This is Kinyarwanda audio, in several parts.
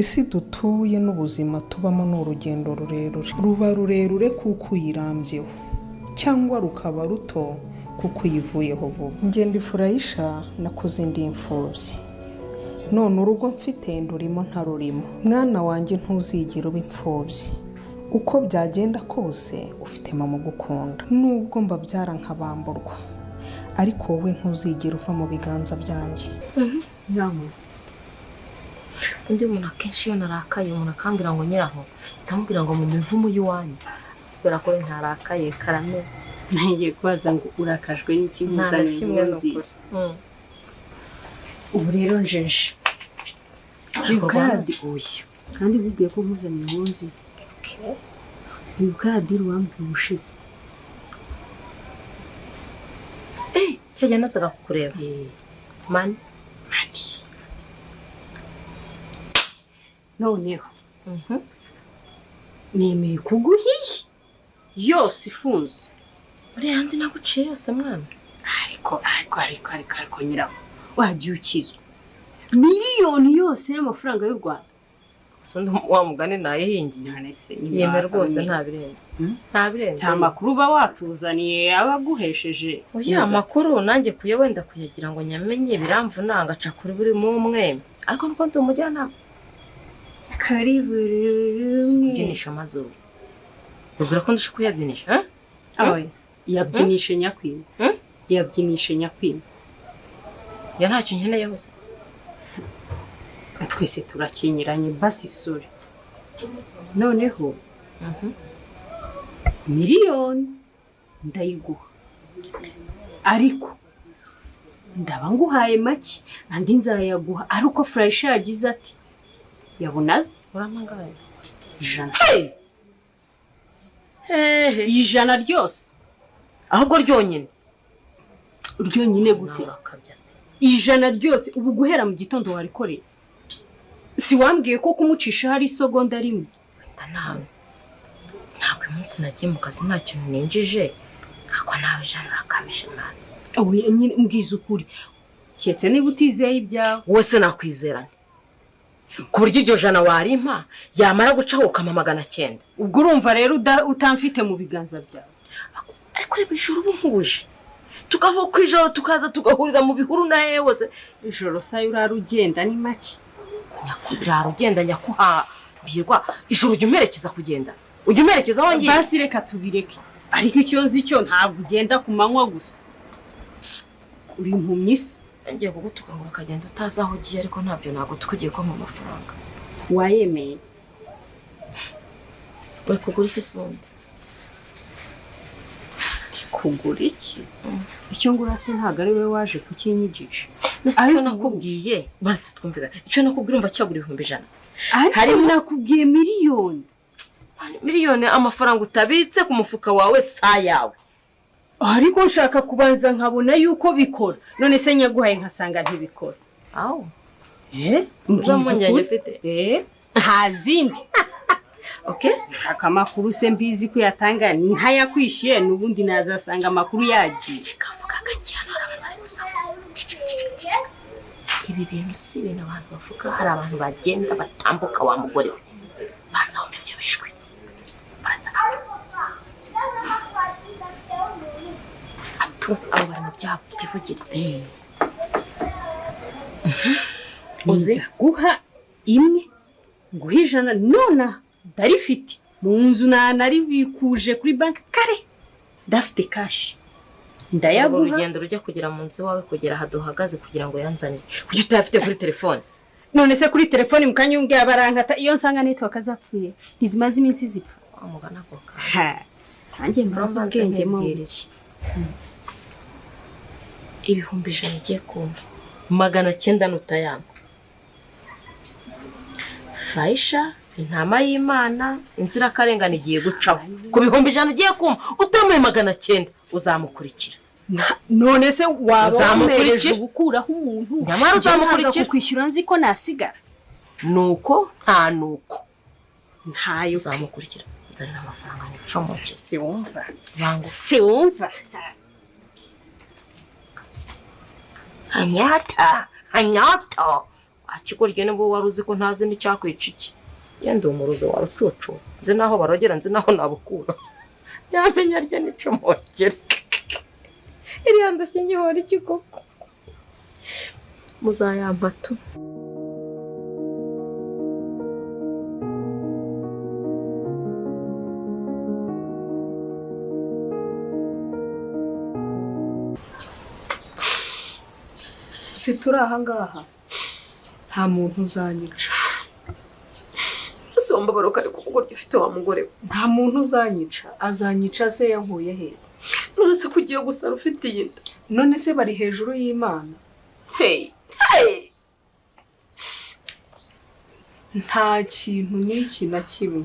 isi dutuye n'ubuzima tubamo n'urugendo rurerure, ruba rurerure kuko uyirambyeho cyangwa rukaba ruto kuko uyivuyeho vuba. Njye ndi Furaisha, nakoze ndi imfubyi, none urugo mfite ndurimo ntarurimo. Mwana wanjye ntuzigera uba imfubyi, uko byagenda kose ufite mama ugukunda. Nubwo mbabyara nkabamburwa, ariko wowe ntuzigera uva mu biganza byanjye. Undi muntu akenshi iyo narakaye umuntu akambwira ngo nyiraho, ndamubwira ngo mu mivumo y'uwanyu, kubera ko ntarakaye karame. Ngiye kubaza ngo urakajwe n'ikimuzanye n'uzi. Ubu rero njeje ukadi uyu kandi bubwiye ko muzanye n'uzi. Ukadi ruwambye ubushize. Cyo jya nasaga kukureba. Mani noneho nemeye kuguhiye yose ifunze. Uriya handi naguciye yose mwana. Ariko nyiraho wagiye ukizwa miliyoni yose y'amafaranga y'u Rwanda. Sondo wa mugani nayihingiye. Yemera rwose nta birenze. Nta birenze. Nta makuru ba watuzaniye abaguhesheje. Oya makuru nanjye kuye wenda kuyagira ngo nyamenye biramvuna ngaca kuri buri mumwe. Ariko nuko ndi umujyanama. Karibure Byinishya amazuru. Ubwira ko ndusha kuyabyinisha, Awe yabyinishe nyakwima. Yabyinishe nyakwima. Ya ntacyo nkeneye hose. Twese turakinyiranye basi sore. Noneho miliyoni ndayiguha. Ariko ndaba nguhaye make andi nzayaguha ariko Furaisha yagize ati yabunaze uramangaye 100. Ijana ryose. Ahubwo ryonyine gute? Ijana ryose ubu guhera mu gitondo warikoreye. Si wambwiye ko kumucisha hari isogonda rimwe. Ntabwo umunsi nagiye mu kazi nta kintu ninjije, ako nawe ijana rakabije mwana. Oya nyine mbwiza ukuri. Cyetse niba utizeye ibyawe. Wese nakwizerana. Ku buryo iryo jana warimpa yamara gucaho ukama 900. Ubwo urumva rero utamfite mu biganza byawe. Ariko reba ijoro ubu nkubuje. Tukava ku ijoro tukaza tugahurira mu bihuru na yewe se. Ijoro sayo urarugenda ni make. Nyakubira rugenda nyakuhabirwa. Ijoro ujya umerekeza kugenda. Ujya umerekeza aho ngiye. Basi reka tubireke. Ariko icyo nzi cyo ntabwo ugenda ku manywa gusa. Uri impumyi se. Ngiye kugutuka ngo akagenda utazi aho ugiye ariko ntabyo nago tukugiye ko mu mafaranga. Wayemeye. Uri kugura iki sonde? Kugura iki? Icyo ngura se ntago ari we waje kukinyigisha. Ariko nakubwiye baratse twumvira. Icyo nakubwira umva cyagura 100. Hari nakubwiye miliyoni. Miliyoni amafaranga utabitse ku mufuka wawe sa yawe. Ariko nshaka kubanza nkabona yuko bikora. None se nyaguhaye nkasanga ntibikora. Aho. Nzamunyanye mfite. Ntazindi. Okay? Akamakuru se mbizi ko yatanga ni nkaya kwishiye nubundi nazasanga amakuru yagiye. Kavuga gacyana abantu bari gusakuza. Ibi bintu si ibintu abantu bavuga, hari abantu bagenda batambuka wa mugore we. Banza wumve ibyo bishwe. Banza abo bari mu byabo twivugire. Uze guha imwe guha 100 nona darifite mu nzu nari bikuje kuri bank kare dafite cash ndayaguha. Urugendo rujya kugira mu nzu wawe kugera haduhagaze kugira ngo yanzanire kugira utafite kuri telefone. None se kuri telefone mukanyumbye abarankata iyo nsanga network azapfuye ntizimaze iminsi zipfa. Amugana koka. Nanjye mbazo ubwenge mo. Ibihumbi 100 ugiye kumva 900 nutayamba. Furaisha intama y'Imana inzira karengana igiye gucaho ku bihumbi 100 ugiye kumva utamuye 900 uzamukurikira. None se wamukurikira gukuraho umuntu nyamara uzamukurikira kwishyura nzi ko nasigara nuko nta nuko ntayo uzamukurikira nzana amafaranga n'icomoke. Se wumva Anyata akigorye nibo wari uzi ko ntazi n'icyakwica iki. Yenda umuruzo wa rucucu nzi naho barogera nzi naho nabukura. Yamenya rya nico mogera. Iriya ndushye nyihora ikigo. Muzayampatu. Turi aha ngaha nta muntu uzanyica. Somba baroka ariko kuko ufite wa mugore. Nta muntu uzanyica, azanyica se yankuye he? None se kugiye gusara ufite yinda. None se bari hejuru y'Imana? Hey. Nta kintu n'iki na kimwe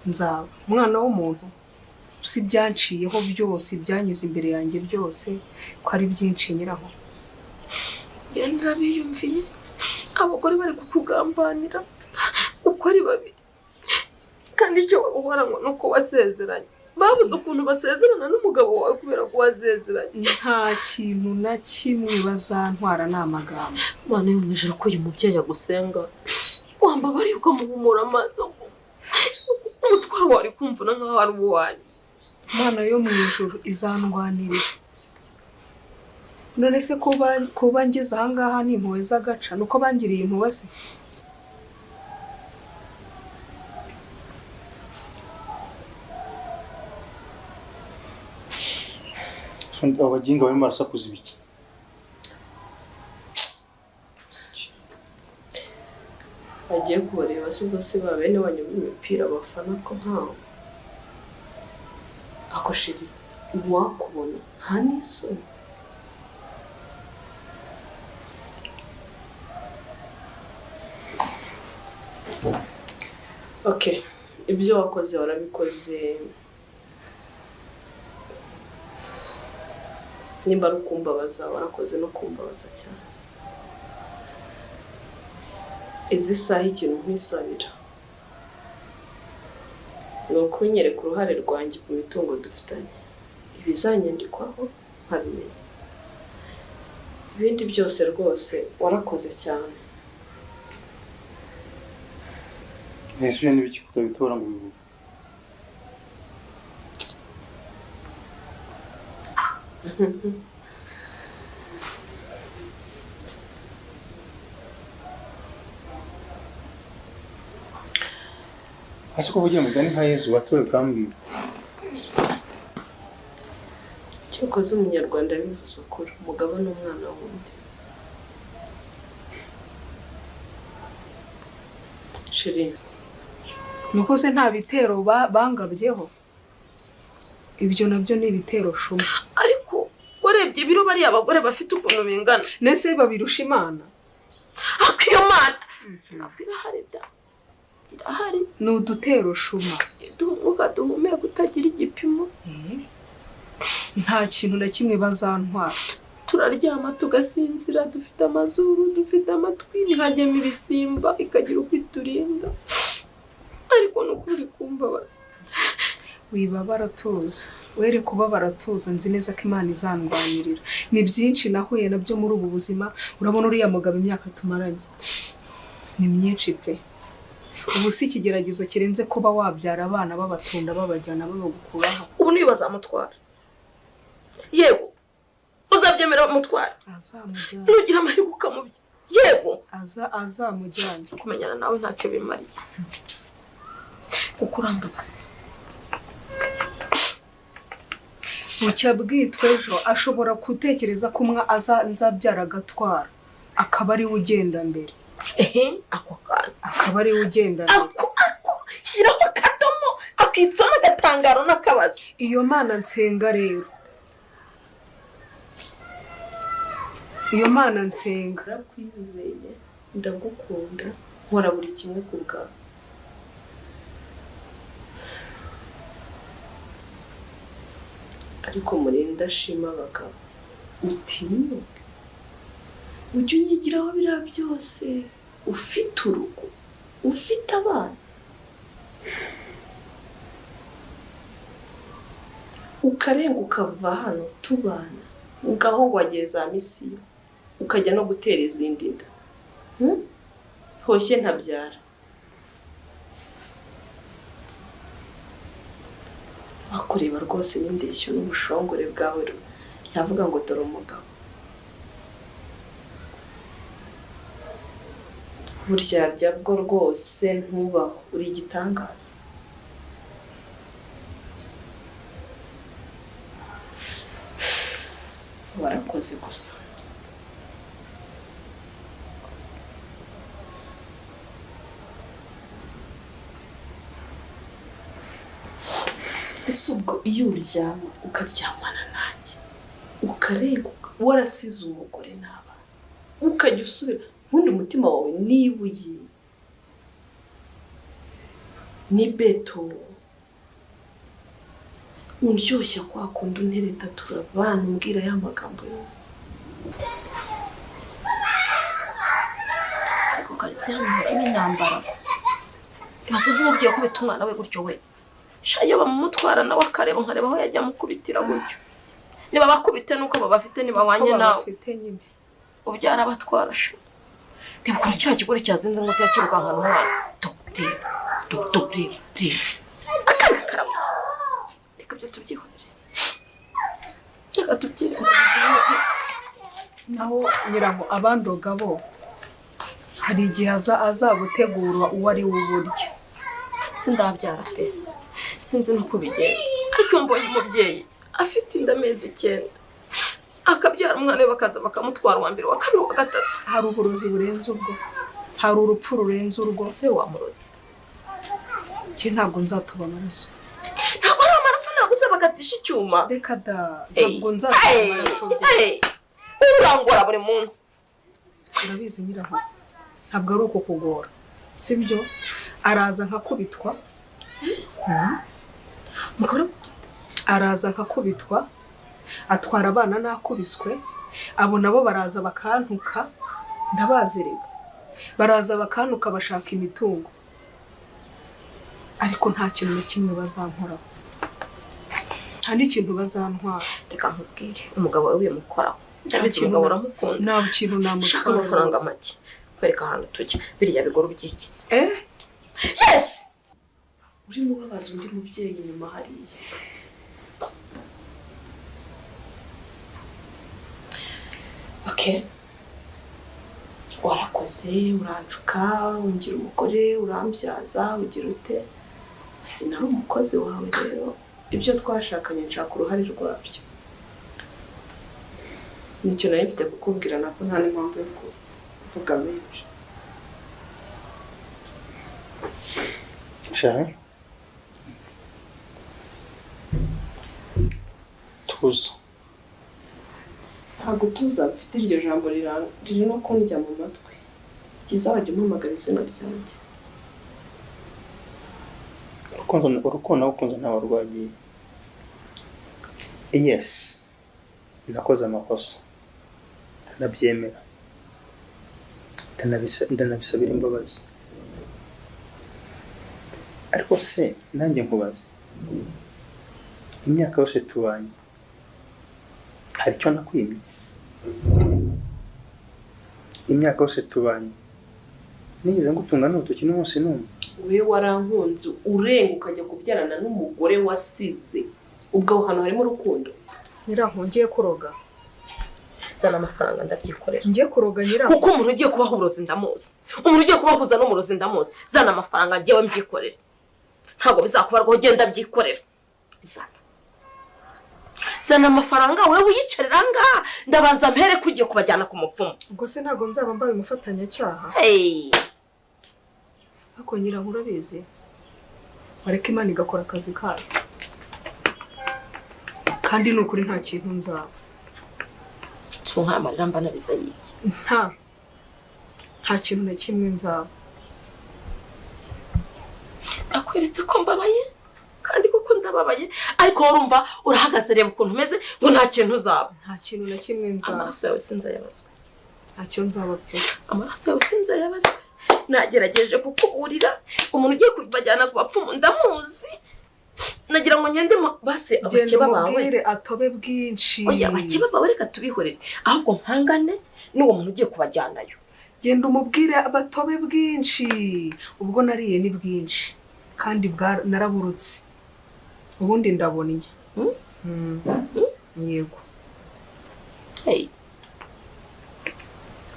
nzaba umwana w'umuntu. Si byanciyeho byose byanyuze imbere yanjye byose ko ari byinshi nyiraho. Yenda biyumviye abagore bari kukugambanira uko ari babiri kandi icyo uhora ngo nuko wasezeranye. Babuze ukuntu basezerana n'umugabo wawe kubera ko wasezeranye. Nta kintu na kimwe bazantwara n'amagambo. Mana yo mwijuru ko uyu mubyeyi agusenga wambabariye ukamuhumura amaso umutwaro wari kumvuna nkaho ari uwanjye. Mana yo mwijuru izandwanirira. None se kuba ngeze aha ngaha ni impuhwe z'agaca nuko bangiriye impuhwe se? Abajinga barimo barasakuza ibiki? Bagiye kubareba se ba bene wanyu b'imipira bafana ko ntawe akoshiri uwakubona nta n'isoni. Okay, ibyo wakoze warabikoze. Nimba ari ukumbabaza warakoze no kumbabaza cyane. Izi saha ikintu nkwisabira ni ukunyereka uruhare rwanjye ku mitungo dufitanye. Ibizanyandikwaho nkabimenya. Ibindi byose rwose warakoze cyane. Ese n'ibiki kutabitora ngo bivuge? Ase kuvugira mugani nka Yesu watowe kambwira. Cyokoze umunyarwanda bivuze ukuri umugabo n'umwana wundi. Shiri nuko se nta bitero bangabyeho. Ibyo nabyo ni ibitero shuma. Ariko warebye biro bari abagore bafite ukuntu bingana. Nese babirusha Imana. Akiyo Mana. Nakwirahari da. Irahari. N'udutero shuma. Duhumeka utagira igipimo. Nta kintu na kimwe bazantwara. Turaryama tugasinzira dufite amazuru dufite amatwi ntihajyemo ibisimba ikagira uko iturinda. Ariko nukuri kumbabaza. Wibabara tuza. Were kuba baratuza nzi neza ko Imana izandwanirira. Ni byinshi nahuye nabyo muri ubu buzima. Urabona uriya mugabo imyaka tumaranye. Ni myinshi pe. Ubu si ikigeragezo kirenze kuba wabyara abana babatunda babajyana babagukuraho. Ubu niyo bazamutwara. Yego. Uzabyemera mutwara. Azamujyana. Nugira amahirwe ukamubya. Yego. Azamujyana. Kumenyana nawe ntacyo bimariye. Kuko urambabaza. Bucya bwitwe ejo ashobora gutekereza ko nzabyara agatwara akaba ari ugenda mbere. Ako kana akaba ari ugenda mbere. Ako hiraho kadomo akitsoma gatangaro n'akabazo. Iyo Mana nsenga rero. Iyo Mana nsenga rakwizeye ndagukunda nkora buri kimwe ku bwawe. Ariko murinda shima bakaba utinyuke ujye unyigiraho biriya byose ufite urugo ufite abana ukarenga ukava hano tubana ugaho ngo wageze za misiyo ukajya no gutera izindi nda. hoshye ntabyara akureba rwose n'indeshyo n'ubushongore bwawe yavuga ngo dore umugabo buryarya bwo rwose ntubaho uri igitangaza warakoze gusa ese ubwo iyo uryama ukaryamana nanjye ukareguka warasize umugore n'abana ukajya usubira ubundi umutima wawe nibuye ni beto undyoshya kwa kundi untereta turabana umbwira ya magambo yose ariko karitse hano harimo intambara maze nk'umubyeyi akubita umwana we gutyo we shayo bamumutwara nawe akareba nkareba aho yajya mukubitira gutyo niba bakubite nuko babafite niba wanye nawe ubyara abatwara sho niba kuri cya kigore cyazinze ngo cyakirukanka n'umwana dobri akana karabo reka byo tubyihorere reka tubyihorere naho nyiraho abandoga bo hari igihe azagutegura uwo ari uburyo sindabyara pe sinzi nuko bigenda ariko mbonye umubyeyi afite inda amezi 9 akabyara umwana we bakaza bakamutwara wa mbere wa kabiri wa gatatu hari uburozi burenze ubwo hari urupfu rurenze urwo se wamurozi ki ntabwo nzatuba amaraso ntabwo ari amaraso nabuze bagatisha icyuma reka da ntabwo nzatuba amaraso urangora buri munsi urabizi nyiraho ntabwo ari uko kugora sibyo araza nkakubitwa araza nkakubitwa atwara abana nakubiswe abo nabo baraza bakantuka ndabazerega baraza bakantuka bashaka imitungo ariko nta kintu na kimwe bazankora nta n'ikintu bazantwara reka nkubwire umugabo we mukoraho ndabizi umugabo uramukunda nta kintu namutwara shaka amafaranga make kwereka ahantu tujya biriya bigoro byikize yes uri mubabaza undi mubyeyi nyuma hariya okay warakoze urancuka ungira umugore urambyaza ugira ute sinari umukozi wawe rero ibyo twashakanye nshaka uruhare rwabyo nicyo nari mfite kukubwira nako nta n'impamvu yo kuvuga menshi Shaka tuza ntabwo tuza ufite iryo jambo riri no kunjya mu matwi kiza wajya umuhamagara izina ryanjye urukundo ukunze ntawe rwagiye yes nakoze amakosa ndabyemera ndanabisabira imbabazi ariko se nanjye nkubaze imyaka yose tubanye hari icyo nakwimye imyaka yose tubanye nigeze ngutunga n'urutoki n'umunsi n'umwe we warankunze urenga ukajya kubyarana n'umugore wasize ubwo hano harimo urukundo nyiraho ngiye kuroga zana amafaranga ndabyikorera ngiye kuroga nyiraho kuko umuntu ugiye kubaho uburozi ndamuzi umuntu ugiye kubahuza n'umurozi ndamuzi zana amafaranga ngewe mbyikorera ntabwo bizakubarwaho ugenda byikorera zana amafaranga wewe uyicarira ngaha ndabanza mpere kugiye kubajyana ku mupfumu ubwo se ntabwo nzaba mbaye umufatanyacyaha ariko nyiraho urabizi bareka Imana igakora akazi kayo kandi ni ukuri nta kintu nzaba tunkamarira mbanariza yiki nta kintu na kimwe nzaba akweretse ko mbabaye kandi kuko ndababaye ariko urumva urahagaze reba ukuntu umeze ngo nta kintu uzaba nta kintu na kimwe nzaba amaraso yawe sinzayabazwe ntacyo nzaba pe amaraso yawe sinzayabazwe nagerageje kukuburira umuntu ugiye kubajyana ku bapfumu ndamuzi nagira ngo ngende base abakiba bawe mubwire atobe bwinshi oya abakiba bawe reka tubihorere ahubwo mpangane n'uwo muntu ugiye kubajyanayo genda umubwire abatobe bwinshi ubwo nariye ni bwinshi kandi naraburutse ubundi ndabonye yego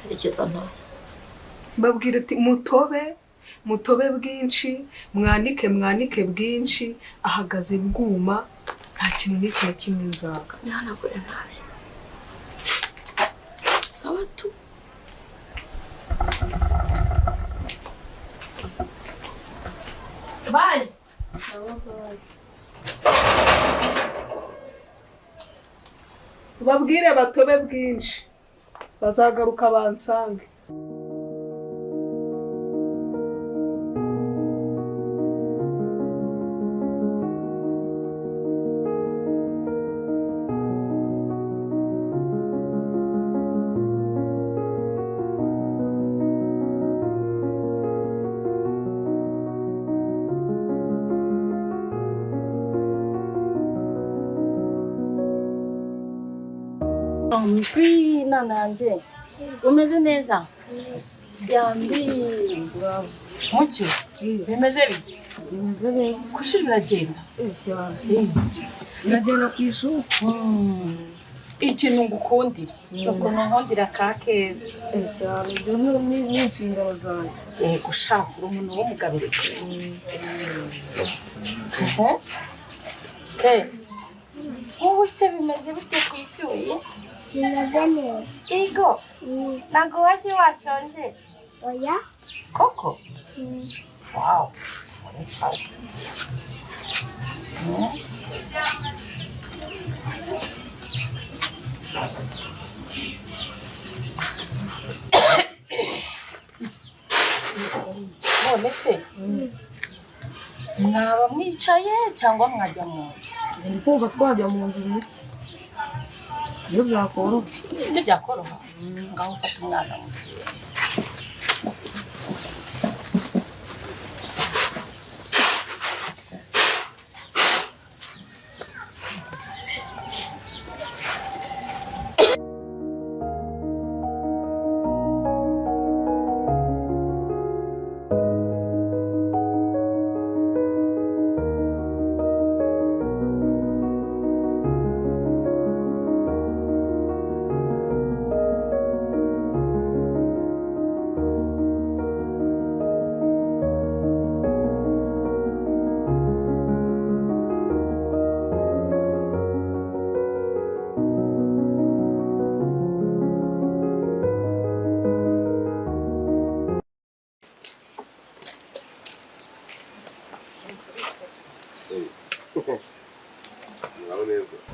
Herekeza ntayo babwire ati mutobe bwinshi mwanike bwinshi ahagaze bwuma nta kintu n'iki na kimwe nzaga ntihanagure ntayo sawa tu bye babwire batobe bwinshi bazagaruka bansange Mpi nananje umeze neza yambi mucyo bimeze bite bimeze neza kushira biragenda nagenda kwishuri ikintu ngukundira uko nkundira ka keza cyane byo n'inshingano zanjye gushaka umuntu w'umugabire wowe se bimeze bite kwisuye bimeze neza Igo ntabwo waje washonje oya koko wow ni sawa none se mwaba mwicaye cyangwa mwajya mu nzu ndi kumva twajya mu nzu iyo byakoroha ibyo byakoroha ngaho ufata umwana mugiye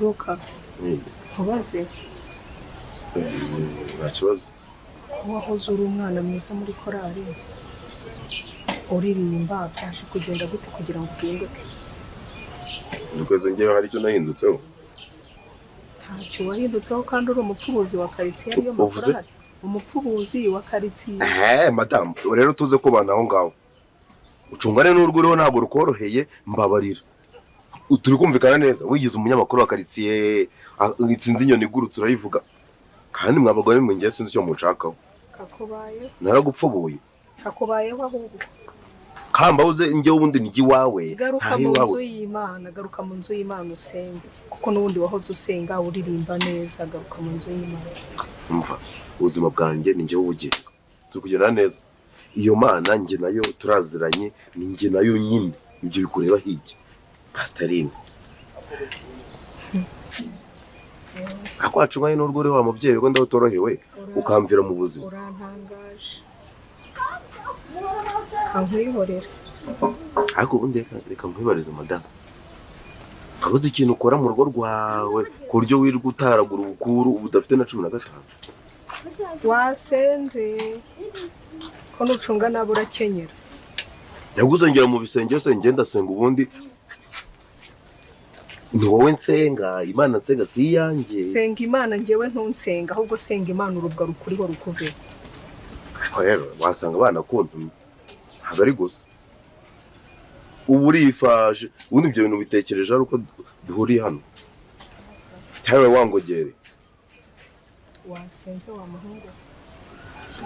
Ruka ubaze nta kibazo wahoze uri umwana mwiza muri korali uririmba byaje kugenda gute kugira ngo uhinduke ukweze ngewe hari icyo nahindutseho ntacyo wahindutseho kandi uri umupfubuzi wa karitsiye ariyo makorali umupfubuzi wa karitsiye madamu rero tuze ko bana aho ngaho ucungane n'urwo uriho ntabwo rukoroheye mbabarira turi kumvikana neza wigize umunyamakuru wa karitsiye sinzi inyoni igurutse urayivuga kandi mwabagore mwe ngiye sinzi icyo mushakaho kakubaye naragupfubuye kakubayeho ahubwo kamba uze njyewe ubundi nigi wawe garuka mu nzu y'Imana garuka mu nzu y'Imana usenge kuko n'ubundi wahoze usenga uririmba neza garuka mu nzu y'Imana umva ubuzima bwanjye ni njyewe ubugingo turi kugenda neza iyo mana njye nayo turaziranye ni njye nayo nyine ibyo bikureba hirya Pastorine akwacungaye n'urwo uri wa mubyeyi ko ndawutorohewe ukamvira mu buzima urantangaje kankwihorera ariko ubundi reka nkwibarize madamu abuze ikintu ukora mu rugo rwawe ku buryo wirirwa utaragura ubukuru udafite na 15 wasenze ko nucunga nabo urakenyera yaguzongera mu bisenge yose ngenda senga ubundi ni wowe nsenga imana nsenga si yanjye senga imana ngewe ntunsenga ahubwo senga imana urubwa rukuri ho rukuve ariko rero wasanga abana kuntu ntabwo ari gusa ubu urifashe ubundi ibyo bintu bitekereje ari uko duhuriye hano cyangwa wangogere wasenze wa muhungu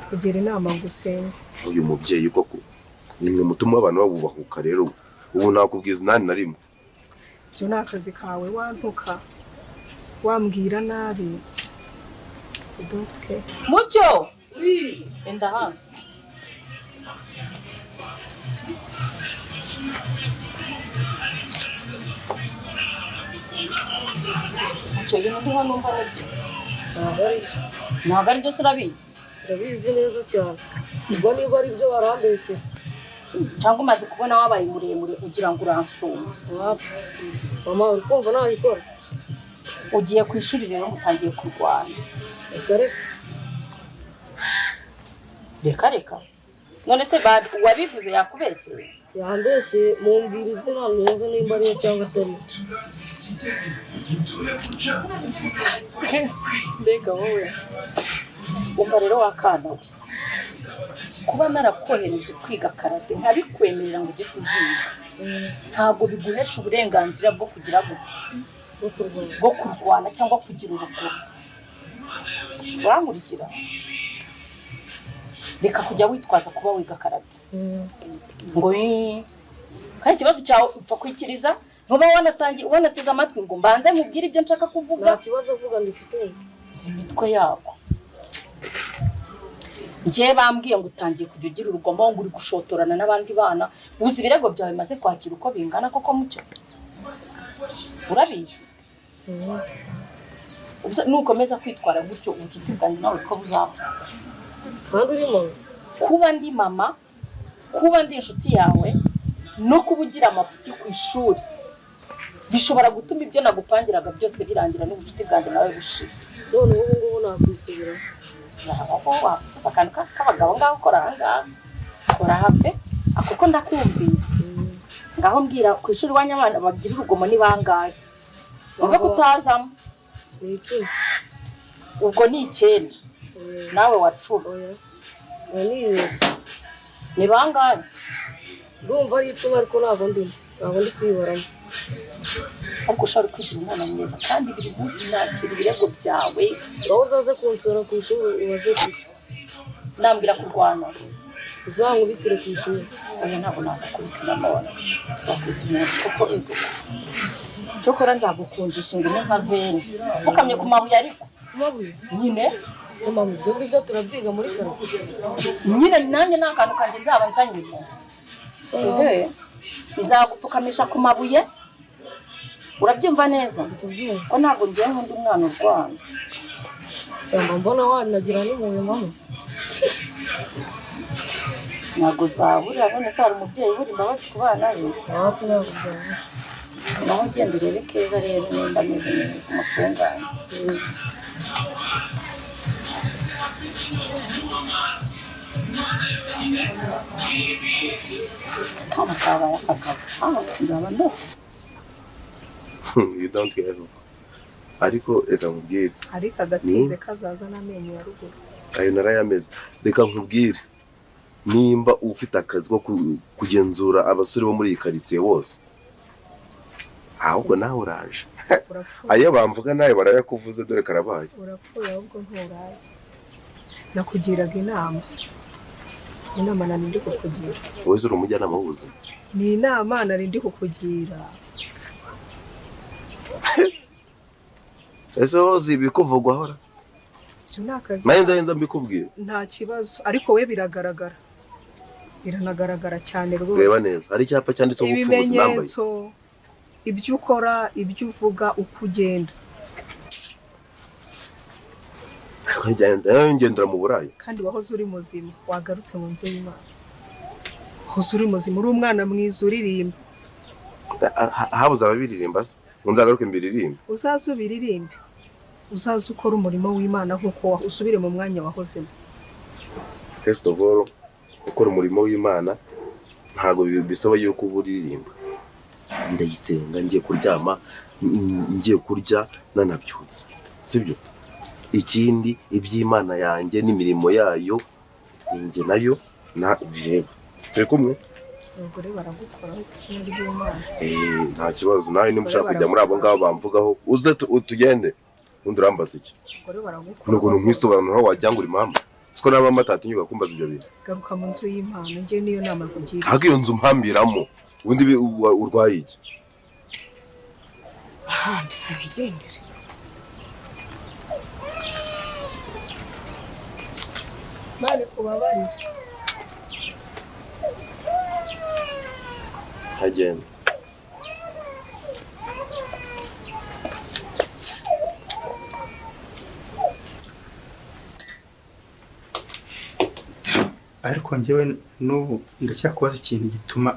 kugira inama ngusenge. Uyu mubyeyi koko nimwe mutuma abantu babubahuka rero ubu nakubwiza nani na rimwe. Byo nakazi kawe wantuka wambwira nabi. Mucyo enda hano Mucyo ibintu ndi hano numva ntabwo ari byo urabizi. Ndabizi neza cyane. Ubwo niba ari byo barambeshye cyangwa umaze kubona wabaye muremure ugira ngo uransuma. Mama uri kumva nayikora? Ugiye ku ishuri rero mutangiye kurwana. Reka none se wabivuze yakubekeye? Yambeshye mumbwira izina numva nimba ariyo cyangwa atari. Mbega wowe umva rero wakanawe kuba narakohereje kwiga karate ntabikwemerera ngo ujye kuziga ntabwo biguhesha uburenganzira bwo kugira bwo kurwana cyangwa kugira urugo. Urankurikira? Reka kujya witwaza kuba wiga karate ngo kandi ikibazo cyawe upfa kwikiriza ntuba wanateze amatwi ngo mbanze nkubwire ibyo nshaka kuvuga. Nta kibazo avuga ndikubwira imitwe yabo. Njye bambwiye ngo utangiye kujya ugira urugomo ngo uri gushotorana n'abandi bana. Uzi ibirego byawe maze kwakira uko bingana koko Mucyo? Urabizi? Nukomeza kwitwara gutyo ubucuti bwanjye nawe uziko buzapfa. Kandi uri mama? Kuba ndi mama, kuba ndi inshuti yawe no kuba ugira amafuti ku ishuri bishobora gutuma ibyo nagupangiraga byose birangira n'ubucuti bwanjye nawe bushira. None ubu ngubu nakwisubira? Akantu k'abagabo ngaho ukora ahangaha kora hape kuko ndakumvise. Ngaho mbwira ku ishuri iwanyu abana bagira urugomo ni bangahe? Wumve kutazamo. Ni 10. Ubwo ni 9 nawe wa 10. Nibeshye. Ni bangahe? Ndumva ari 10 ariko ntabwo ndi kwibaramo. Ariko ushobora kwigira umwana mwiza kandi biri munsi nakira ibirego byawe. Aho uzaze kunsura ku ishuri ubaze kuki? Nambwira kurwana. Uzankubitire ku ishuri. Oya ntabwo nakukubitira none. Uzakubitira kuko ego. Cyokora nzagukunjisha ingene nka veni. Pfukamye ku mabuye ariko. Mabuye? Nyine. Se mama ibyo ngibyo turabyiga muri karate. Nyine nanjye n'akantu kanjye nzaba nzanyemo. Nzagupfukamisha ku mabuye. Urabyumva neza? Ko ntabwo ngiye nkunda umwana urwana. Mbona wanagira n'impuhwe mama. Ntabwo zaburira none se hari umubyeyi ubura imbabazi ku bana be. Ntabwo nabuzaba. Naho ugenda urebe keza rero nimba ameze neza umutunganye. Kama kabaye akagabo. Nzaba no. You don't care. Ariko reka nkubwire. Ariko agatinze kazaza n'amenyo ya ruguru. Ayo narayameze. Reka nkubwire. Nimba ufite akazi ko kugenzura abasore bo muri ikaritsiye bose. Ahubwo nawe uraje. Ayo bamvuga nawe barayakuvuze dore karabaye. Urapfuye ahubwo nturaye. Nakugiraga inama. Inama narindi kukugira. Wowe uri umujyanama w'ubuzima. Ni inama narindi kukugira. Ese hozi bikuvugwa hora? Cyo nakazi. Mayenza mbikubwira. Nta kibazo ariko we biragaragara. Biranagaragara cyane rwose. Reba neza. Hari icyapa cyanditseho ubupfubuzi nambaye. Ibimenyetso ibyo ukora, ibyo uvuga, uko ugenda. Ngendera mu burayi. Kandi wahoze uri muzima, wagarutse mu nzu y'Imana. Wahoze uri muzima, uri umwana mwiza uririmba. Habuze ababiririmba se? Nzagaruke mbiririmba. Uzaza ubiririmbe. Uzaza ukora umurimo w'Imana nkuko usubire mu mwanya wahozemo. First of all, ukora umurimo w'Imana ntago bisaba yuko uburirimba. Ndayisenga ngiye kuryama, ngiye kurya nanabyutse. Sibyo? Ikindi iby'Imana yanjye n'imirimo yayo ninjye nayo na jeba. Turi kumwe? Abagore baragukora izina ry'Imana. Nta kibazo nawe nimushaka kujya muri abo ngabo bamvugaho uze tugende. Undi urambaza iki? Abagore baragukora. Nuko nkwisobanura wajyanga uri mama. siko naba matatinyuka kumbaza ibyo bintu. garuka mu nzu y'impano njye niyo nama kugira Hako iyo nzu mpambiramo ubundi urwaye iki? mbise ntigendere bari kubabarira Hagenda. ariko njyewe n'ubu ndacyakubaza ikintu gituma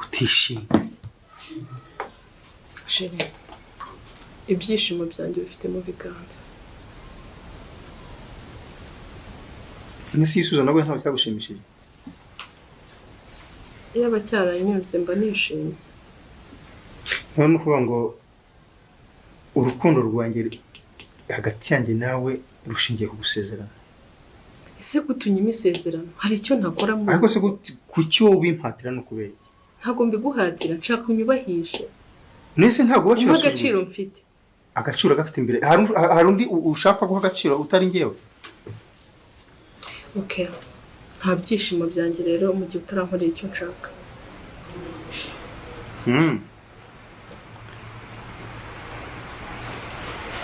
utishima. Sheri, ibyishimo byanjye bifite mu biganza. Nisi isuza nabwo ntawe cyagushimishije. Yaba cyaranyuze mba nishimye. None ukuvuga ngo urukundo rwanjye hagati yanjye nawe rushingiye ku gusezerana. Ese kutunyima isezerano hari icyo ntakora mu ariko se kuki wowe bimpatira no kubera iki? Ntago mbiguhatira nshaka unyubahishe. Nese ntago bashyira agaciro mfite. Agaciro gafite imbere. Hari undi ushaka guha agaciro utari ngewe. Okay. Nta byishimo byanjye rero mu gihe utarankorera icyo nshaka.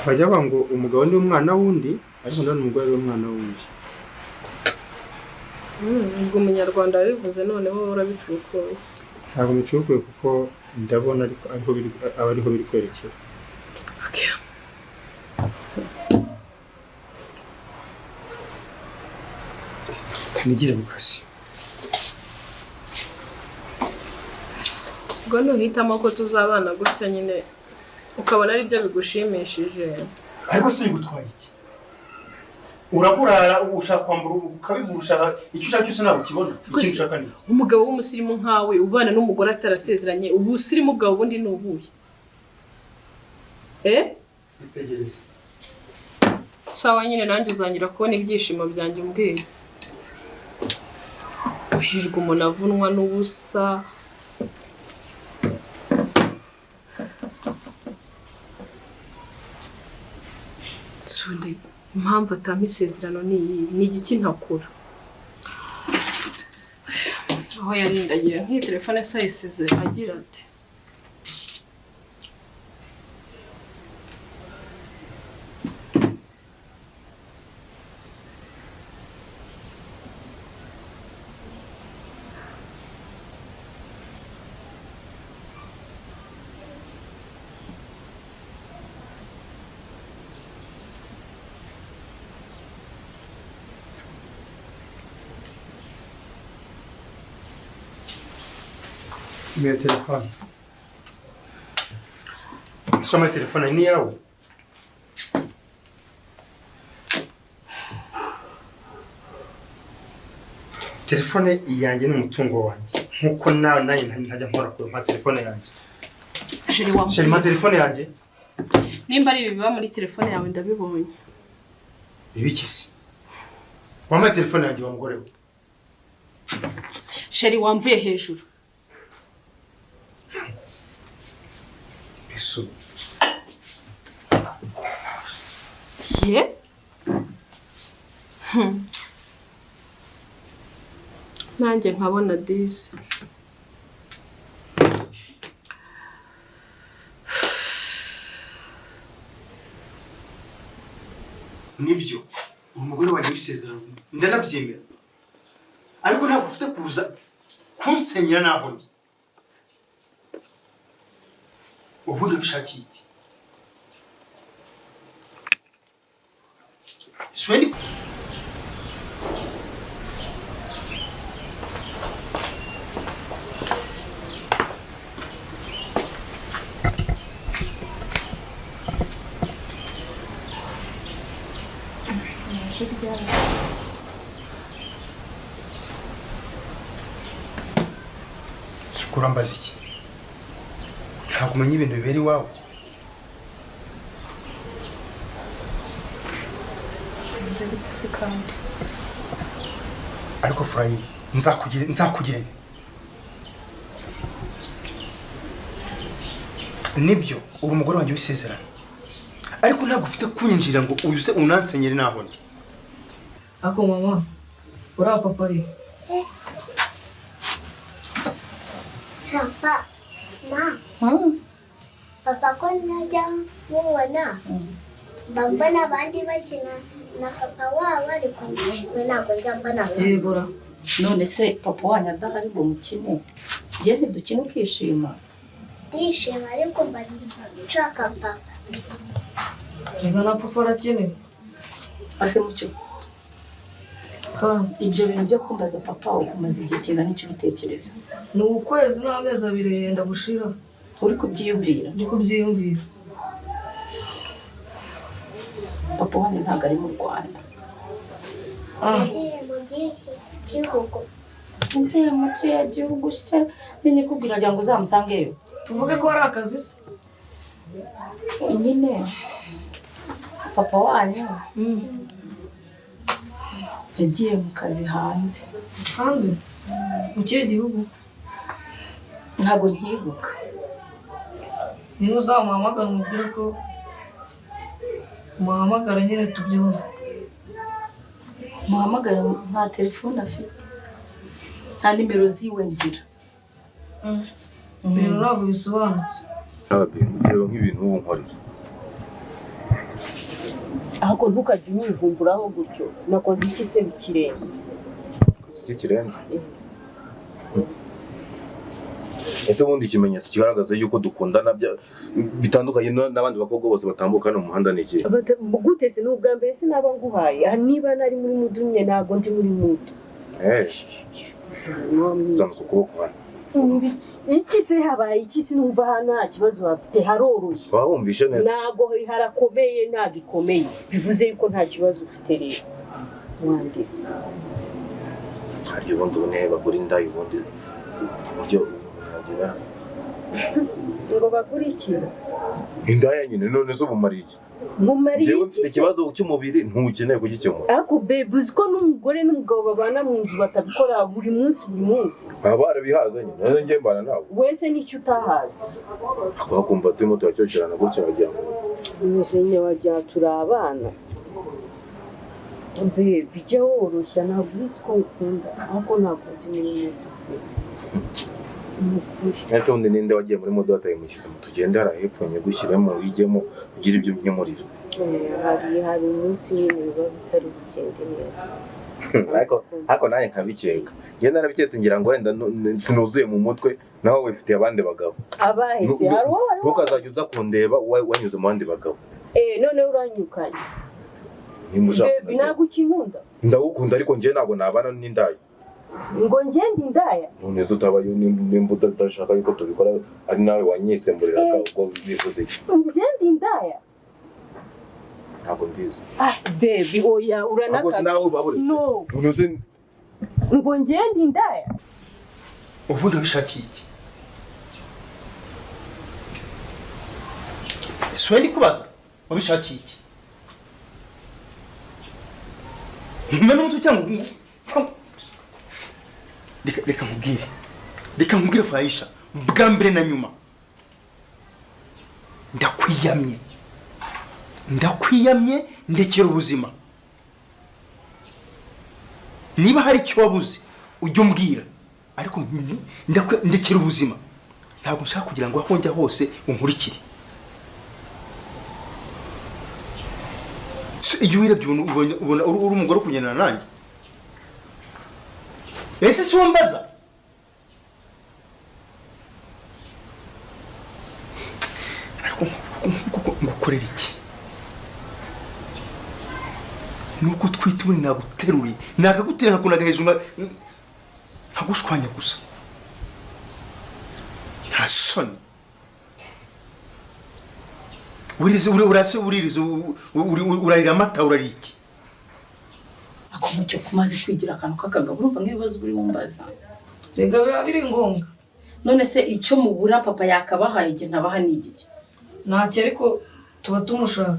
Bajya bango umugabo ni umwana wundi ariko none umugore ari umwana wundi. Ubwo umunyarwanda bivuze noneho urabicukuye. Ntabwo bicukuye kuko ndabona ariko ariho biri kwerekera. Okay. Nigire mu kazi. Ubwo nuhitamo ko tuzabana gutya nyine ukabona ari byo bigushimishije. Ariko se bigutwaye iki? Uraburara ushaka kwambura ukabigurusha icyo ushaka cyose ntabwo kibona. Ikintu ushaka ni umugabo w'umusirimu nkawe ubana n'umugore atarasezeranye ubusirimu bwawe ubundi ni ubuye. Itegereze. Sawa nyine nanjye uzangira kubona ibyishimo byanjye umbwiye. Uhirwa umuntu avunwa n'ubusa. Sunde impamvu atama isezerano ni igiki ntakura. Aho yarindagira nk'iyi telefone sayisize agira ati meu telefone. Só meu telefone ni yawe. Telefone yanjye ni umutungo wanjye. Nkuko nawe ntajya nkora ku telefone yanjye. Sheri ma telefone yanjye. Nimba ari biba muri telefone yawe ndabibonye. Ibikisi. Wama telefone yanjye wa mugore we. Sheri wamvuye hejuru. Bisu. Ye? Nanjye nkabona disi. Nibyo. Umugore wanjye wisezerano. Ndanabyemera. Ariko ntabwo ufite kuza kunsenyera naho ndi. Ubundi bishakiye iki? Swedi Sukura mbaza iki? Ntabwo umenya ibintu bibera iwawe. nze bitase kandi Ariko Furayi nzakugire nibyo uri umugore wanjye wisezerano. Ariko ntabwo ufite kunyinjira ngo uyu se unansenyere naho ndi. Ako mama, uriya papa ari? Papa, ma. Papa ko najya mubona. Baba n'abandi bakina na papa wabo ariko we ntabwo njya mbona. Yegura. None se papa wanyu adahari ngo mukine, njye ntidukine ukishima? Ndishima ariko mba nshaka papa. Reka na papa arakenewe. Ase mucyo. Kandi Ibyo bintu byo kumbaza papa ukumaze igihe kingana n'icyo ubitekereza? ni ukwezi n'amezi 2 yenda gushira. Uri kubyiyumvira? Ndi kubyiyumvira. Papa wanyu ntabwo ari mu Rwanda. Yagiye mu gihugu. Ngiye mu kiya gihugu se, ninyikubwira ngo uzamusangeyo. Tuvuge ko ari akazi se. Nyine papa wanyu yagiye mu kazi hanze. Hanze? Mu kihe gihugu? Ntabwo ntibuka. Niba uzamuhamagara umubwire ko muhamagara nyine tubyumve. Muhamagara nta telefone afite, nta nimero ziwe ngira. Ibintu ntabwo bisobanutse. Reba nk'ibintu ubu nkorera. ahubwo ntukajya umwivumburaho gutyo. Nakoze iki se bikirenze? Iki kirenze? Ese ubundi ikimenyetso kigaragaza yuko dukundana bitandukanye n'abandi bakobwa bose batambuka hano mu muhanda ni iki? Gute se n'ubwa mbere sinaba nguhaye. Niba nari muri mudumye ntabwo ndi muri mudu. Zamuka ukuboko hano. Iki se habaye iki sinumva hano nta kibazo bafite haroroshye. Wumvishe neza? Ntabwo harakomeye ntabwo ikomeye. Bivuze yuko nta kibazo ufite rero. Wanditse. Hari ubundi ubone bagura inda ubundi uburyo nagira. Ngo bakurikira. Indaya nyine none zo bumariye. Mumariye iki? Ikibazo cy'umubiri ntukeneye kugikemura. Ariko babe uziko n'umugore n'umugabo babana mu nzu batabikora buri munsi. Baba barabihazanye none njye mbana nawe. Wese nicyo utahazi. Twakumva turimo turacyokerana gutya wagira ngo. Umujenye wajya turi abana. Babe bijya woroshya ntabwo uzi ko ukunda. Ariko ntabwo ndi muri mudu. Ese undi ninde wagiye muri modo atayimushyize mu tugende hepfo nyegushyiremo wijyemo ugira ibyo nyemurira. Hari umunsi nyine biba bitari bugende neza. Ariko nanjye nkabikeka. Njye narabiketse ngira ngo wenda sinuzuye mu mutwe naho wifitiye abandi bagabo. Abahise hari uwo ntukazajya uza kundeba wanyuze mu bandi bagabo. None uranyukanye. Baby ntabwo ukinkunda. Ndagukunda ariko njye ntabwo nabana n'indaya. Ngo ngende indaya? None zo utabaye nimba udashaka yuko tubikora ari nawe wanyisemburiraga ubwo bivuze iki? Ngende indaya? Ntabwo mbizi. Baby oya uranaka. No. Ngo ngende indaya? Ubundi wabishakiye iki? Ese ndi kubaza wabishakiye iki? Mwana muto cyangwa reka nkubwire Furaisha bwa mbere na nyuma ndakwiyamye ndekera ubuzima. Niba hari icyo wabuze ujye umbwira ariko ndekera ubuzima. Ntabwo nshaka kugira ngo aho njya hose unkurikire. Iyo wirebye ubona uri umugore kugendana nanjye. Ese si wambaza? Ariko ngukorera iki? Nuko twitubone naguteruriye. Nakaguterera kunaga hejuru nkagushwanya gusa. Nta soni. Urarira amata urari iki? Ako mucyo kumaze kwigira akantu k'akagabo urumva nk'ibibazo uri mumbaza. Rega biba biri ngombwa. None se icyo mubura papa yakabahaye igihe ntabaha ni igiki? Ntacyo ariko tuba tumushaka.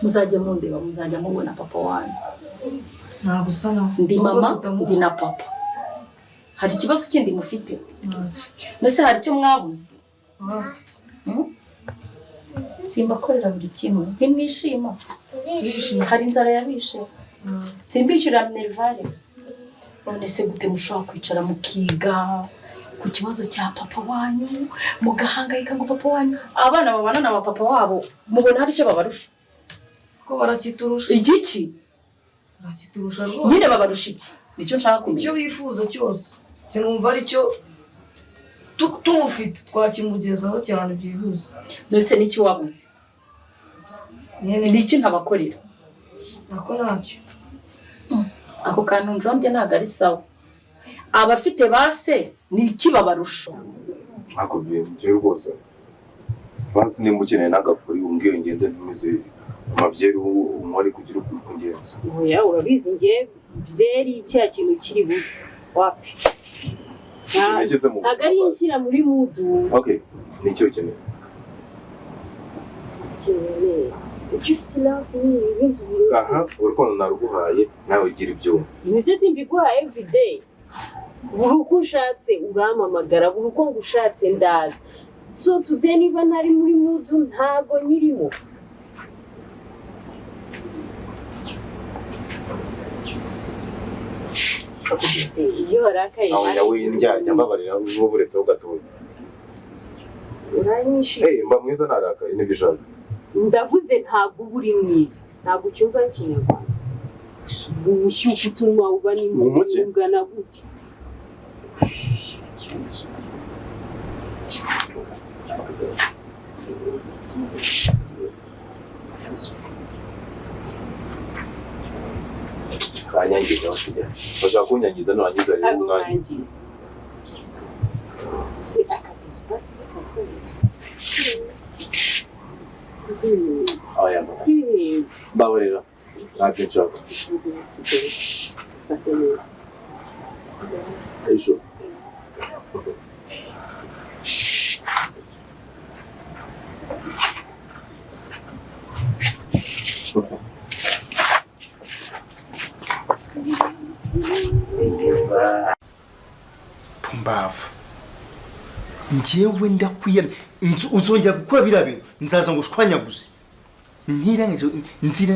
Muzajya mundeba muzajya mubona papa wanyu. Ntabwo usa nawe. Ndi mama ndi na papa. Hari ikibazo kindi mufite? Nose hari icyo mwabuze? Simbakorera buri kimwe. Ntimwishima? turishimye. hari inzara yabishe simbishyura minerivare. None se gute mushobora kwicara mukiga ku kibazo cya papa wanyu mugahangayika ngo papa wanyu abana babana na papa wabo mubona hari icyo babarusha ko barakiturusha igiki barakiturusha rwose nyine babarusha iki nicyo nshaka kumenya icyo bifuza cyose cyumva ari cyo tumufite twakimugezaho cyane byihuse. nose n'icyo wabuze n'iki ntabakorera nako ntacyo ako kantu njombye ntabwo ari sawa. Abafite base ni iki babarusha ako byo rwose basi nimba ukeneye n'agafuri umbwire ngende ntumize amabyeri umwari kugira ukuri kungenza. oya urabizi nge byeri cya kintu kiri buri wapi ntabwo ari inshyira muri mudu. Okay, nicyo ukeneye. Just love me, ibintu biri. Aha, urukundo naruguhaye nawe ugira ibyo. Mbese simbiguha every day. Buri uko ushatse urampamagara, buri uko ngushatse ndaza. So today niba ntari muri mudu ntago nyirimo. Iyo warakaye aho nawe njya mbabarira uburetseho gatoya. uranyishimiye. Mba mwiza narakaye nibyo ushaka. Ndavuze ntabwo uba uri mwiza, ntabwo ucyumva ikinyarwanda. Ubushyuhe utuma uba n'ingana gutya. Banyangiza bakijya. Bashaka kunyangiza nurangiza rero umwanya. Si akabizu basi kakuri. Aya mama. Babarira. Ntabyo nshaka. Ejo. Pumbavu. Njyewe ndakwiyamye uzongera gukora birabe nzaza ngo shwanyaguze.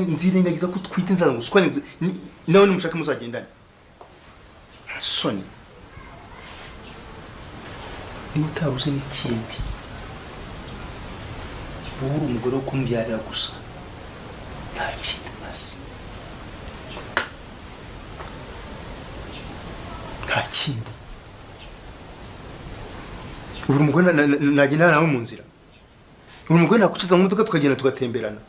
Nzirengagiza ko twite nzaza ngo shwanyaguze nawe nimushaka muzagendana. Soni. Mutaruze n'ikindi. Buri umugore wo kumbyarira gusa. Nta kindi basi. Nta kindi. Uri umugore nagendana nawe mu nzira. Uri umugore nakuciza mu modoka tukagenda tugatemberana.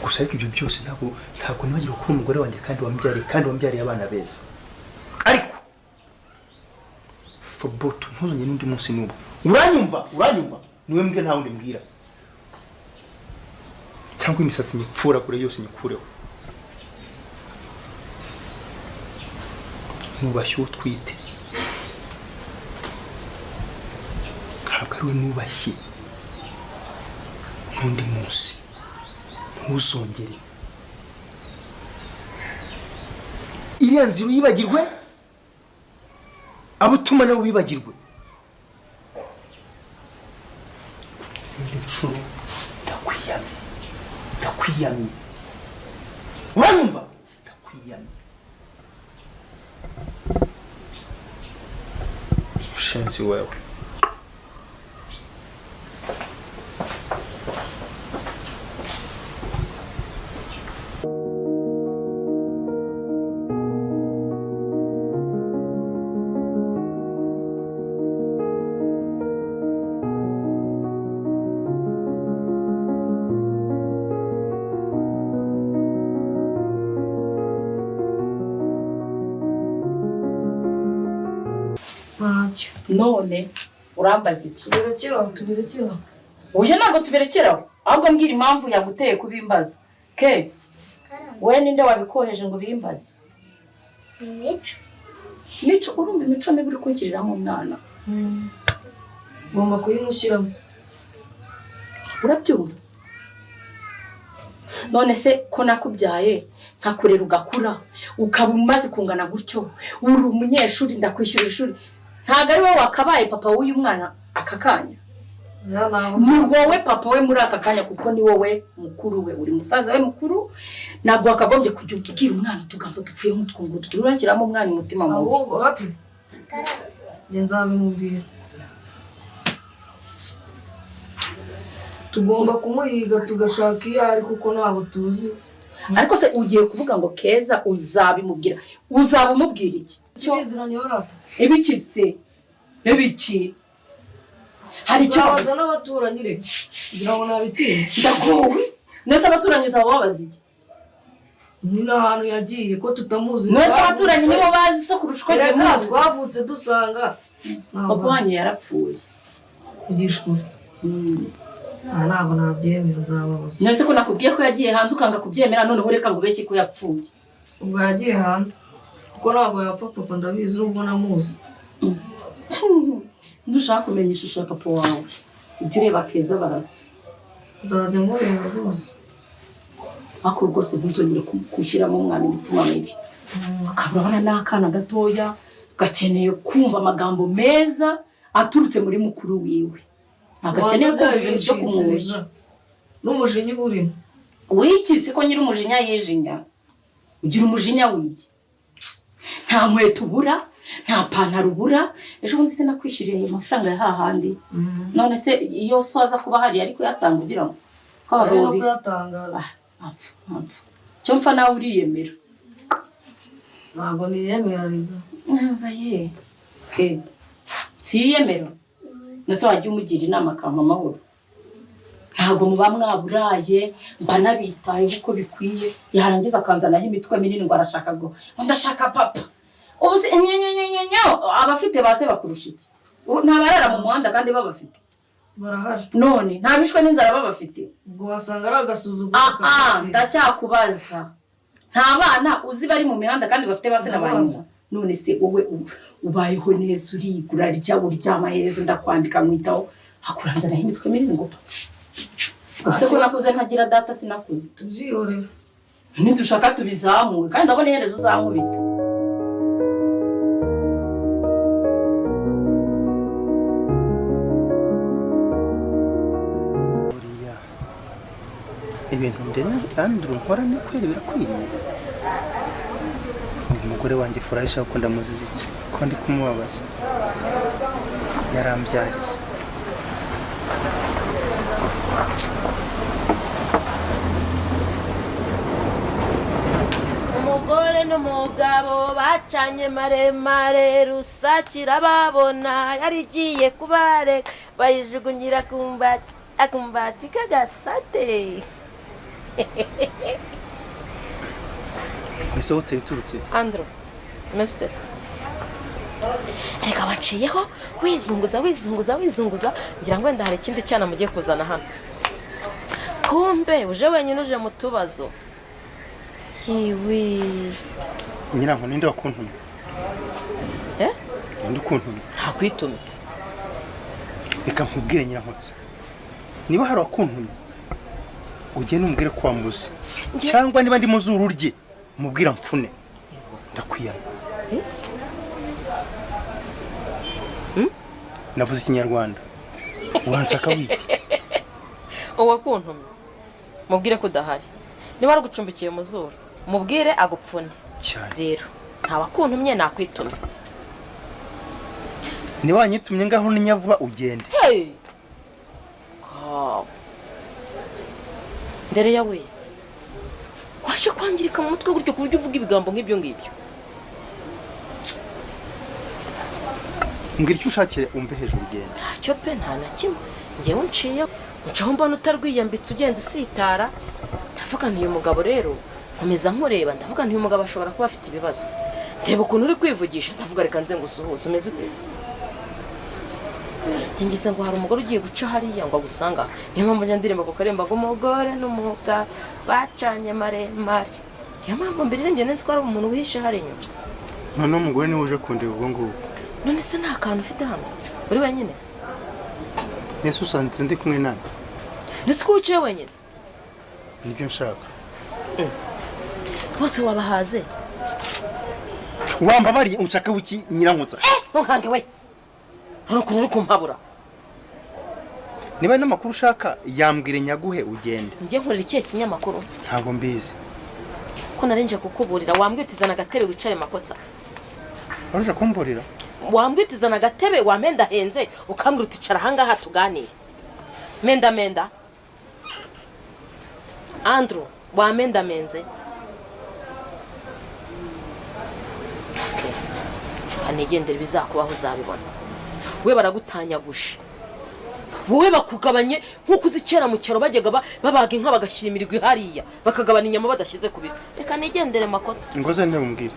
Gusa ariko ibyo byose ntabwo nibagira ko umugore wanjye kandi wambyariye abana beza. Ariko foboto ntuzonye n'undi munsi n'ubu. Uranyumva niwe mbwe nta wundi mbwira. Cyangwa imisatsi nyipfura kure yose nyikureho. Nubashye utwite. Ntabwo ari we nubashye. N'undi munsi ntuzongere. Iriya nzira uyibagirwe abo utuma nawe wibagirwe. Nshuro ndakwiyamye. Uranyumva? Ndakwiyamye. Shenzi wewe. None urambaza iki? Tubirekera. Uje ntabwo tubirekeraho. Ahubwo mbwira impamvu yaguteye kubimbaza. Ke we ninde wabikoheje ngo bimbaze? Mico urumva imico mibi uri kunkiriramo umwana. Ngomba kuyimushyiramo. Urabyumva? None se ko nakubyaye nkakurera ugakura ukaba umaze kungana gutyo uri umunyeshuri ndakwishyura ishuri ntago ari wowe wakabaye papa w'uyu mwana akakanya. ni wowe papa we muri aka kanya kuko ni wowe mukuru we uri musaza we mukuru ntabwo wakagombye kujya ubwira umwana utugambo dupfuye nk'utwo tururakiramo umwana umutima mubi ahubwo happy nzabimubwira tugomba kumuhiga tugashaka iyo ari kuko ntabwo tuzi ariko se ugiye kuvuga ngo Keza uzabimubwira uzabumubwira iki kiziranye barata ibiki hari icyo baza n'abaturanyi reka kugira ngo nabitinye ndagowe nese abaturanyi uzaba wabaza iki ni n'ahantu yagiye ko tutamuzi nese abaturanyi nibo bazi so kurusha uko agiye muzi twavutse dusanga papa wanyu yarapfuye kugishwa ntabwo nabyemera nzababaza nese ko nakubwiye ko yagiye hanze ukanga kubyemera none ureka ngo beki ko yapfuye ubwo yagiye hanze kuko ntabwo yapfa papa ndabizi nubwo namuzi ndushaka kumenya ishusho ya papa wawe ibyo ureba Keza barasa nzajya mureba rwose ako rwose ntuzongere kushyiramo umwana imitima mibi akabona n'akana gatoya gakeneye kumva amagambo meza aturutse muri mukuru wiwe agakeneye kumva ibintu byo kumwisha n'umujinya urimo wikise ko nyiri umujinya yijinya ugira umujinya wiki nta nkweto ubura nta pantaro ubura ejo bundi se nakwishyuriye ayo mafaranga ya hahandi none se iyo so aza kuba hari ariko yatanga ugira ngo no kuyatanga cyo mpfa nawe uriyemera ntabwo niyemera riga mvaye siyemera nose wajya umugira inama akampa amahoro ntabwo muba mwaburaye mba nabitayeho uko bikwiye yarangiza akanzanaho imitwe minini ngo arashaka ngo ndashaka papa ubu se abafite base bakurusha iki ntabarara mu muhanda kandi babafite barahari none nta bishwe n'inzara babafite ubwo wasanga ari agasuzuguro ndacyakubaza nta bana uzi bari mu mihanda kandi bafite base n'abanyina none se wowe ubayeho neza urigura uryama heza ndakwambika mwitaho hakuranzanaho imitwe minini ngo papa ubuse ko nakuze ntagira data sinakuze tubyihorera nidushaka tubizamure kandi ndabona iherezo uzankubita ibintu ndena andru nkora ni kweri birakwiriye umugore wanjye Furaisha uko ndamuziza iki ko ndi kumubabaza yarambyariye umugore n'umugabo bacanye maremare rusakira babona yarigiye kubareka bayijugunyira akumbati kagasate ese hotel turutse Andro mesutese reka waciyeho wizunguza ngira ngo wenda hari ikindi cyana mugiye kuzana hano kumbe uje wenyine uje mu tubazo yiwi nyiranko ninde wakuntumye ninde ukuntumye ntakwitumye reka nkubwire nyirankotse niba hari wakuntumye ugende umubwire ko wambuze cyangwa niba ndi mu zuru rye umubwira mfune ndakwiyana navuze ikinyarwanda uranshaka wiki uwakuntumye mubwire ko udahari niba ari gucumbikiye mu zuru mubwire agupfune cyane rero nta wakuntumye nakwitumye niba wanyitumye ngaho n'inyavuba ugende ndere yawe waje kwangirika mu mutwe gutyo ku buryo uvuga ibigambo nk'ibyo ngibyo mbwira icyo ushakire umve hejuru ugenda ntacyo pe nta na kimwe ngewe unciye ucaho mbona utarwiyambitse ugenda usitara ndavuga nti uyu mugabo rero nkomeza nkureba ndavuga nti uyu mugabo ashobora kuba afite ibibazo reba ukuntu uri kwivugisha ndavuga reka nze ngusuhuze umeze uteze ngize ngo hari umugore ugiye guca hariya ngo agusanga niyo mpamvu njya ndirimba ku karemba ngo umugore n'umugabo bacanye maremare niyo mpamvu mbiririmbye nzi ko ari umuntu wihishe hari inyuma none umugore niwe uje kundeba ubwo ngubwo none se nta kantu ufite hano uri wenyine nese usanze ndi kumwe nawe ndetse ko wicaye wenyine nibyo nshaka bose wabahaze wambabariye unshaka wiki nyirankotsa ntukange we hano kuri uri kumpabura niba n'amakuru ushaka yambwire nyaguhe ugende. Njye nkorera ikihe kinyamakuru? Ntabwo mbizi. Ko narinje kukuburira wambwitizana agatebe wicare makotsa. Uruje kumburira? Wambwitizana agatebe wampenda henze ukambwira uticara hangaha tuganire. Menda. Andrew, wamenda menze. Anigendera bizakubaho uzabibona. We baragutanyagusha. Wowe bakugabanye nkuko uzikera mu cyaro bajyaga babaga inka bagashyira imirigwi hariya bakagabana inyama badashyize ku biro. Reka nigendere makotsa. Ngoze ndabumubwira.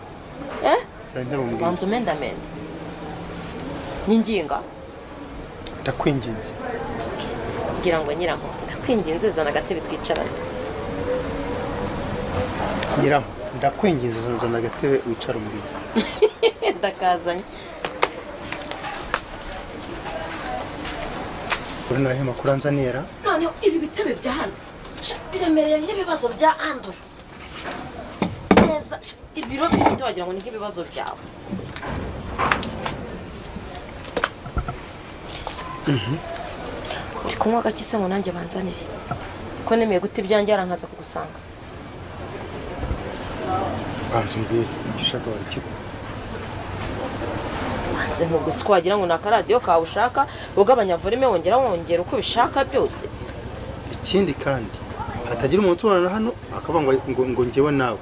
Ndabumubwira. Banzo menda. Ninginga. Ndakwinginze. Kugira ngo nyiranko ndakwinginze zana agatebe twicarane. Nyiranko ndakwinginze zana agatebe wicara muri. Ndakazanye. Uri nahe makuru anzanira? None ibi bitebe bya hano biremereye nk'ibibazo bya Andrew. Neza ibiro bifite wagira ngo ni nk'ibibazo byawe. Uri kunywa agakise ngo nanjye banzanire. Ko nemeye guta ibyanjye arankaza kugusanga. Banze mbwira icyo ushaka wari kigo. Banze nkugusi wagira ngo nakaradiyo kawe ushaka ugabanya volume wongera uko bishaka byose. Ikindi kandi hatagira umuntu ubona hano akaba ngo ngewe nawe.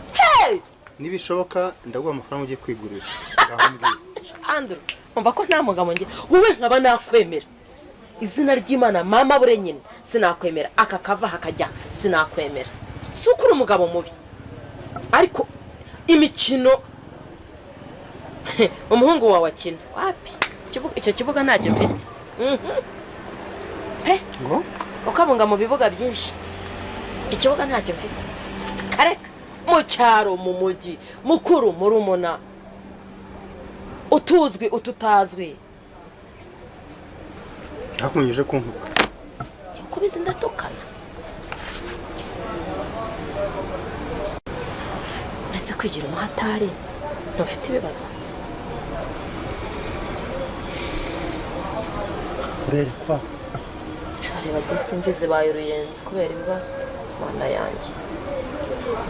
Nibishoboka ndaguha amafaranga ugiye kwigurira. Ngahambwira. Andrew, umva ko nta mugabo nge wowe nkaba nakwemera. Izina ry'Imana mama bure nyine sinakwemera aka kava hakajya sinakwemera. Sukuru umugabo mubi. Ariko imikino umuhungu wawe akina wapi? Icyo kibuga ntacyo mfite. Pe ngo ukabunga mu bibuga byinshi. Ikibuga ntacyo mfite. Kareka mu cyaro mu mujyi mukuru murumuna utuzwi ututazwi. Hakunyuje kuntuka. Kubizi ndatukana. Uretse kwigira umuhatari ntufite ibibazo. Urerekwa. Reba desi imvi zibaye uruyenzi kubera ibibazo. Mana yanjye.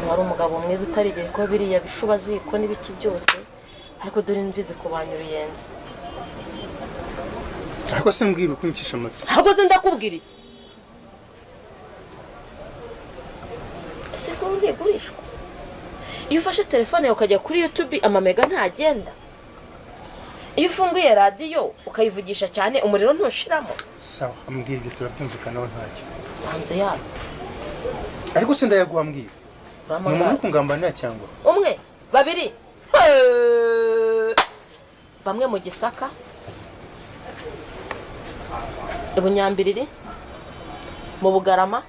Wari umugabo mwiza utarigeye ko biriya bishuba ziko n'ibiki byose. Ariko dore imvi zikubanya uruyenzi. Ariko se mbwira ukuncisha amatsi. Ahubwo ndakubwira iki? Ese ko ntigurishwa. Iyo ufashe telefone ukajya kuri YouTube amamega ntagenda. Iyo ufunguye radio ukayivugisha cyane umuriro ntushiramo. Sawa, ambwira ibyo turabyumvikanaho ntacyo. Banzo yaro. Ariko se ndayaguha mbwira. Umuntu kungambanira cyangwa? Umwe, babiri. Bamwe mu Gisaka. Ibunyambiriri. Mu Bugarama.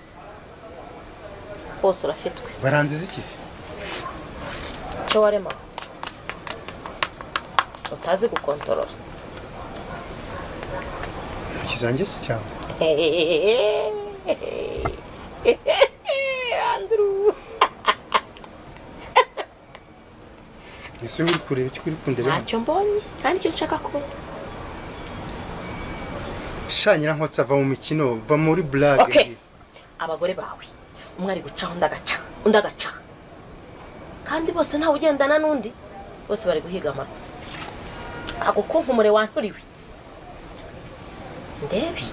Bose urafitwe. Baranziza ikisi. Cyo warema. Utazi gukontorora. Kizange si cyangwa. Andrew. Ese uri kureba icyo uri kundeba? Ntacyo mbonye, kandi icyo nshaka kubona. Shanyira nkotsa va mu mikino, va muri blague. Okay. Abagore bawe. Umwe ari gucaho ndagaca. Kandi bose ntawe ugendana n'undi. Bose bari guhiga amarosi. Ako ko nkumure wanturiwe. Ndebi.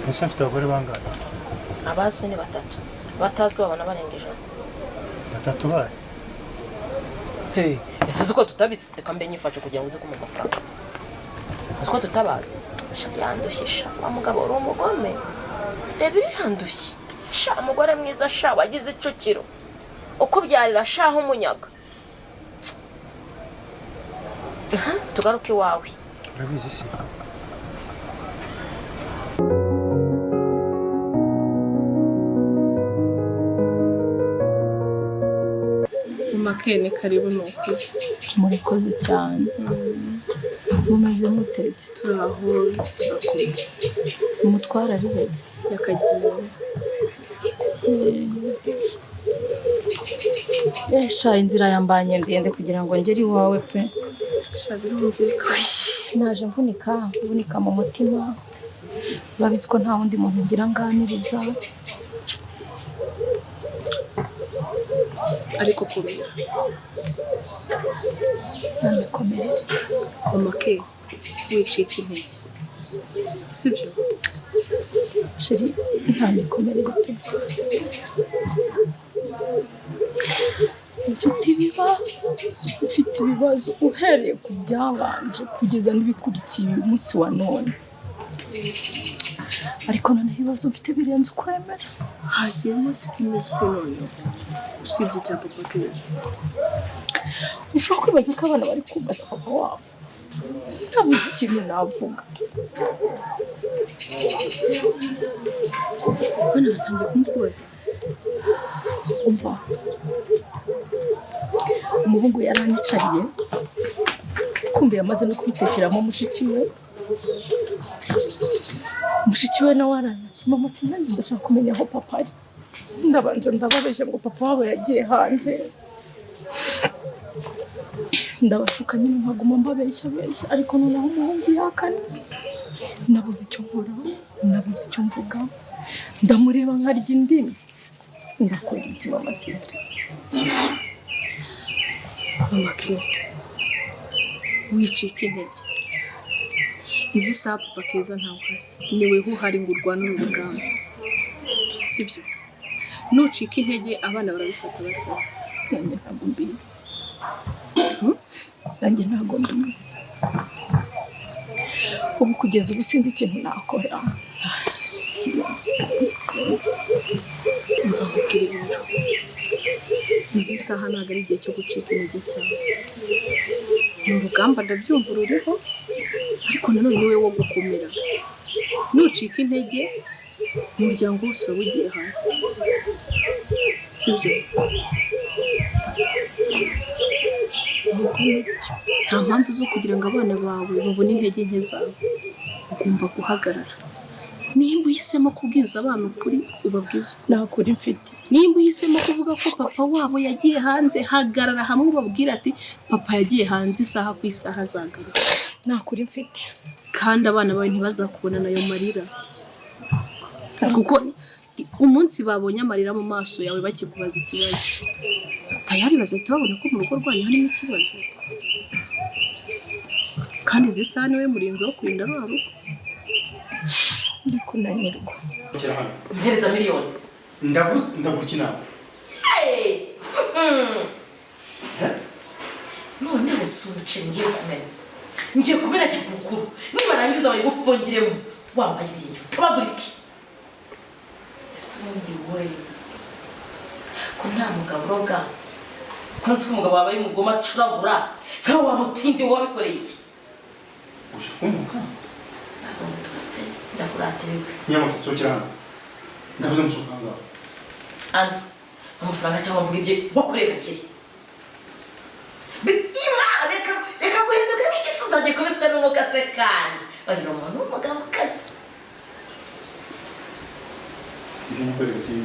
Ese mfite abagore bangana? Abazwe ni batatu. Batazwe babana barengeje. Batatu baye. Hey, ese zuko tutabizi reka mbe nyifashe kugira ngo uze kumpa amafaranga. Zuko tutabazi. Yandushisha. Wa mugabo uri umugome. Rebiri yandushye. Sha umugore mwiza sha wagize icukiro. Uko byarira shaho umunyaga. Tugaruke wawe. Urabizi se. Makene karibu nukuri. Murakoze cyane. Mumaze muteze. Turahura turakomeye. Umutwara ari heza. Yakagiye. Sha inzira yambanye ndende kugira ngo ngeri wawe pe. Sha birumvikana. naje mvunika mu mutima urabizi ko nta wundi muntu ngira nganiriza ariko kubera ntamekomere umake wicika intege sibyo sheri ntamekomere pe mfite ibibazo uhereye ku byabanje kugeza n'ibikurikiye uyu munsi wa none ariko noneho ibibazo mfite birenze ukwemera haziyemo imeze ute none usibye icya papa keza ushobora kwibaza ko abana bari kumbaza papa wabo ntabuze ikintu navuga abana batangiye kumukubaza umva umuhungu yaranyicariye kumbe yamaze no kubitekeramo mushiki we nawe aranyati mama ati nanjye ndashaka kumenya aho papa ari ndabanza ndababeshya ngo papa wabo yagiye hanze ndabashuka nyine nkaguma mbabeshya ariko noneho umuhungu yakaniye nabuze icyo nkora nabuze icyo mvuga ndamureba nkarya indimi ndakora iki mama sibyo umake wicika intege izi saha papa keza ntawe uhari niwe uhari ngo urwane urugamba sibyo nucika intege abana barabifata bate nanjye ntabwo mbizi nanjye ntabwo mbizi ubu kugeza ubu sinzi ikintu nakora nza nkubwira ibintu izi saha ntabwo ari igihe cyo gucika intege cyane ni urugamba ndabyumva ruriho ariko nanone niwe wo gukomera nucika intege umuryango wose uraba ugiye hasi sibyo nta mpamvu zo kugira ngo abana bawe babone intege nke zawe ugomba guhagarara nimba uhisemo kubwiza abana ukuri ubabwiza nta kuri mfite nimba uhisemo kuvuga ko papa wabo yagiye hanze hagarara hamwe ubabwira ati papa yagiye hanze isaha ku isaha azagaruka nta kuri mfite kandi abana bawe ntibazakubona nayo marira kuko umunsi babonye amarira mu maso yawe bakikubaza ikibazo tayari bazahita babona ko mu rugo rwanyu harimo ikibazo kandi izi saha niwe murinzi wo kurinda ababo ndi kunanirwa mpereza miliyoni ndavuze ndagukinana noneho suce ngiye kumena kigukuru nibarangiza bayigufungiremo wambaye ibintu tabagurike isundi wowe ko nta mugabo uroga ko nzi ko umugabo wabaye umugoma acuragura nkaho wamutindi wabikoreye iki ushaka ndakuratiriwe nyamutse tsokira hano ndavuze musukanga andi amafaranga cyangwa mvuga ibyo wakoreye gakiri bitima reka guhinduka n'igisuzaje kubiswe n'umwuka se kandi bagira umuntu w'umugabo kazi ibyo nakoreye gakiri